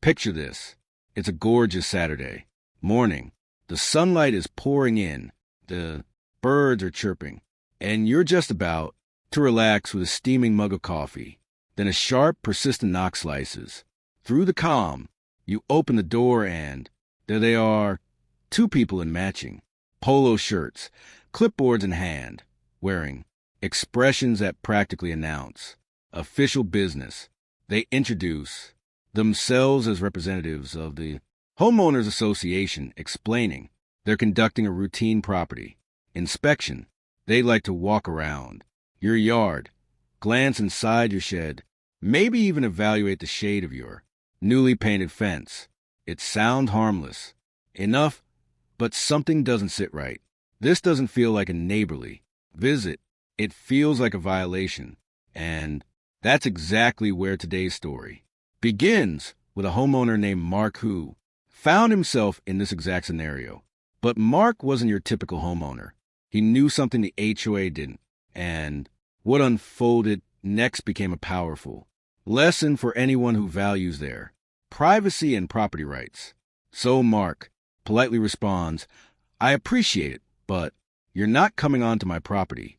Picture this. It's a gorgeous Saturday morning. The sunlight is pouring in. The birds are chirping. And you're just about to relax with a steaming mug of coffee. Then a sharp, persistent knock slices. Through the calm, you open the door and there they are, two people in matching polo shirts, clipboards in hand, wearing expressions that practically announce official business. They introduce themselves as representatives of the Homeowners Association, explaining they're conducting a routine property inspection. They'd like to walk around your yard, glance inside your shed, maybe even evaluate the shade of your newly painted fence. It sounds harmless enough, but something doesn't sit right. This doesn't feel like a neighborly visit. It feels like a violation. And that's exactly where today's story begins, with a homeowner named Mark who found himself in this exact scenario. But Mark wasn't your typical homeowner. He knew something the HOA didn't. And what unfolded next became a powerful lesson for anyone who values their privacy and property rights. So Mark politely responds, "I appreciate it, but you're not coming onto my property."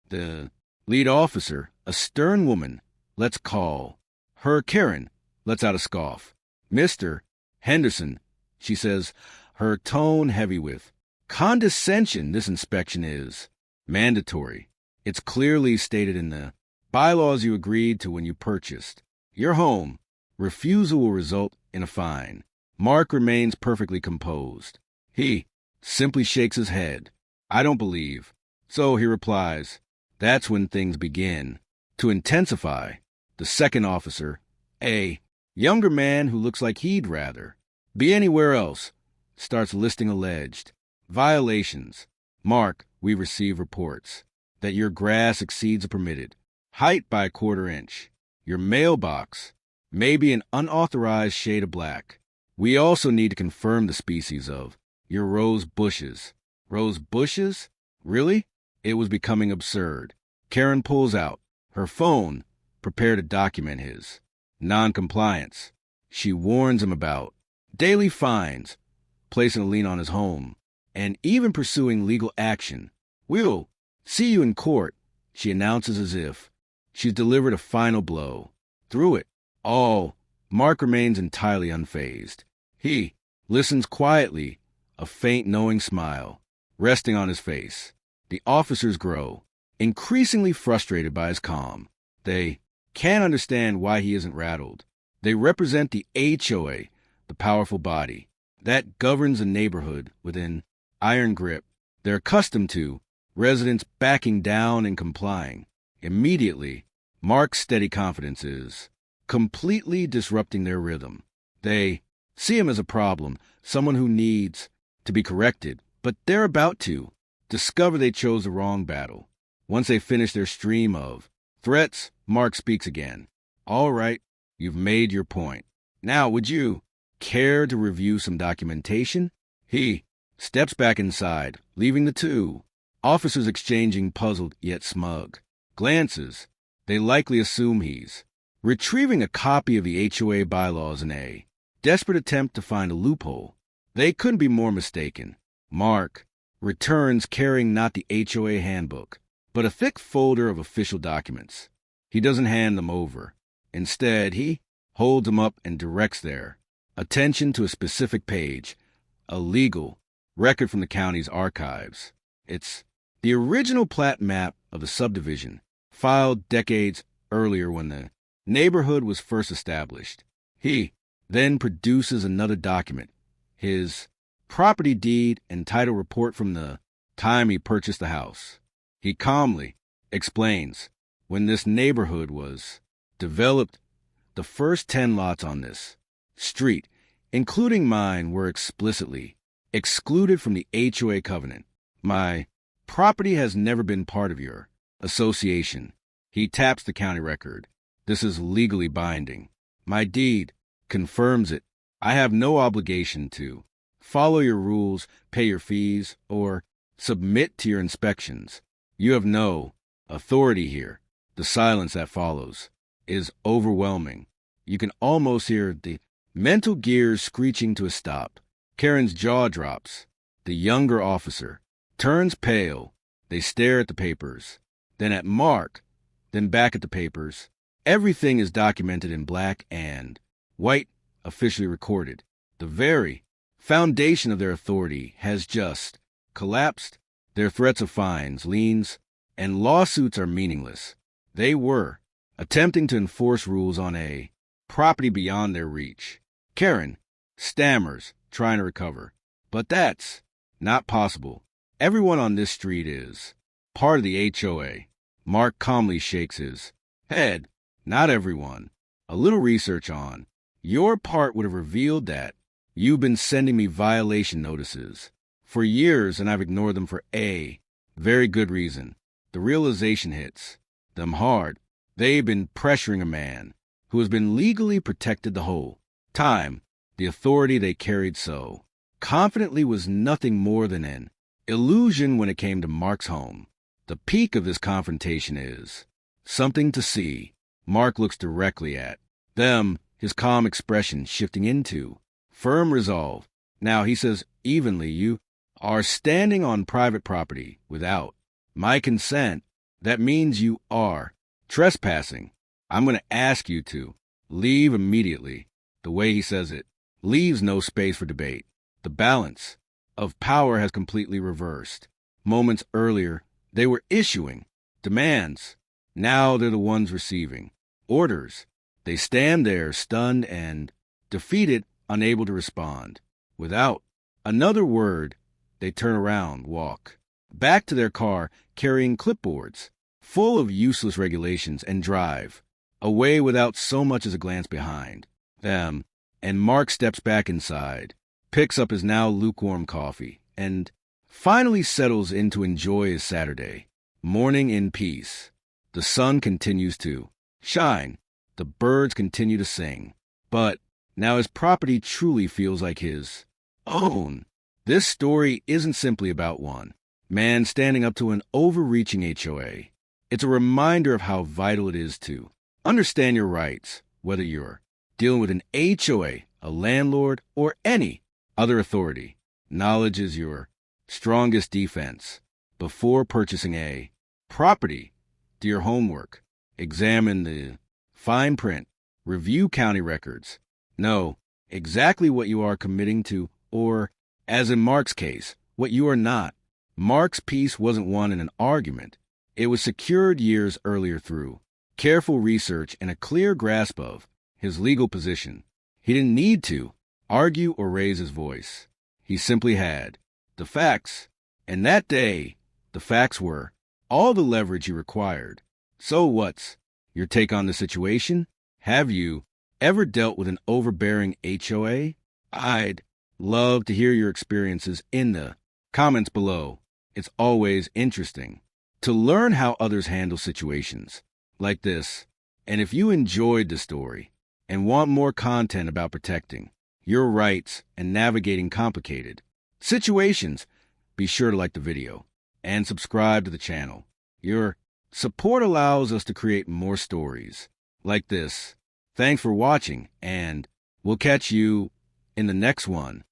The lead officer, a stern woman, let's call her Karen, lets out a scoff. "Mr. Henderson," she says, her tone heavy with condescension, "this inspection is mandatory. It's clearly stated in the bylaws you agreed to when you purchased your home. Refusal will result in a fine." Mark remains perfectly composed. He simply shakes his head. "I don't believe." So he replies. That's when things begin to intensify. The second officer, a younger man who looks like he'd rather be anywhere else, starts listing alleged violations. "Mark, we receive reports that your grass exceeds the permitted height by a quarter inch. Your mailbox may be an unauthorized shade of black. We also need to confirm the species of your rose bushes." Rose bushes? Really? It was becoming absurd. Karen pulls out her phone, prepared to document his non-compliance. She warns him about daily fines, placing a lien on his home, and even pursuing legal action. "We'll see you in court," she announces as if she's delivered a final blow. Through it all, Mark remains entirely unfazed. He listens quietly, a faint knowing smile resting on his face. The officers grow increasingly frustrated by his calm. They can't understand why he isn't rattled. They represent the HOA, the powerful body that governs a neighborhood with an iron grip. They're accustomed to residents backing down and complying. Immediately, Mark's steady confidence is completely disrupting their rhythm. They see him as a problem, someone who needs to be corrected, but they're about to discover they chose the wrong battle. Once they finish their stream of threats, Mark speaks again. "All right, you've made your point. Now, would you care to review some documentation?" He steps back inside, leaving the two officers exchanging puzzled yet smug glances. They likely assume he's retrieving a copy of the HOA bylaws in a desperate attempt to find a loophole. They couldn't be more mistaken. Mark returns carrying not the HOA handbook, but a thick folder of official documents. He doesn't hand them over. Instead, he holds them up and directs their attention to a specific page, a legal record from the county's archives. It's the original plat map of the subdivision, filed decades earlier when the neighborhood was first established. He then produces another document, his property deed and title report from the time he purchased the house. He calmly explains, when this neighborhood was developed, the first 10 lots on this street, including mine, were explicitly excluded from the HOA covenant. My property has never been part of your association. He taps the county record. This is legally binding. My deed confirms it. I have no obligation to follow your rules, pay your fees, or submit to your inspections. You have no authority here. The silence that follows is overwhelming. You can almost hear the Mental gears screeching to a stop. Karen's jaw drops. The younger officer turns pale. They stare at the papers, then at Mark, then back at the papers. Everything is documented in black and white, officially recorded. The very foundation of their authority has just collapsed. Their threats of fines, liens, and lawsuits are meaningless. They were attempting to enforce rules on a property beyond their reach. Karen stammers, trying to recover. But that's not possible. Everyone on this street is part of the HOA. Mark calmly shakes his head. Not everyone. A little research on your part would have revealed that you've been sending me violation notices for years, and I've ignored them for a very good reason. The realization hits them hard. They've been pressuring a man who has been legally protected the whole time. The authority they carried so confidently was nothing more than an illusion when it came to Mark's home. The peak of this confrontation is something to see. Mark looks directly at them, his calm expression shifting into firm resolve. Now, he says evenly, you are standing on private property without my consent. That means you are trespassing. I'm going to ask you to leave immediately. The way he says it leaves no space for debate. The balance of power has completely reversed. Moments earlier, they were issuing demands. Now they're the ones receiving orders. They stand there, stunned and defeated, unable to respond. Without another word, they turn around, walk back to their car, carrying clipboards full of useless regulations, and drive away without so much as a glance behind them. And Mark steps back inside, picks up his now lukewarm coffee, and finally settles in to enjoy his Saturday morning in peace. The sun continues to shine. The birds continue to sing. But now his property truly feels like his own. This story isn't simply about one man standing up to an overreaching HOA. It's a reminder of how vital it is to understand your rights, whether you're dealing with an HOA, a landlord, or any other authority. Knowledge is your strongest defense. Before purchasing a property, do your homework. Examine the fine print. Review county records. Know exactly what you are committing to, or, as in Mark's case, what you are not. Mark's peace wasn't won in an argument. It was secured years earlier through careful research and a clear grasp of his legal position. He didn't need to argue or raise his voice. He simply had the facts. And that day, the facts were all the leverage he required. So what's your take on the situation? Have you ever dealt with an overbearing HOA? I'd love to hear your experiences in the comments below. It's always interesting to learn how others handle situations like this. And if you enjoyed the story and want more content about protecting your rights and navigating complicated situations, be sure to like the video and subscribe to the channel. Your support allows us to create more stories like this. Thanks for watching, and we'll catch you in the next one.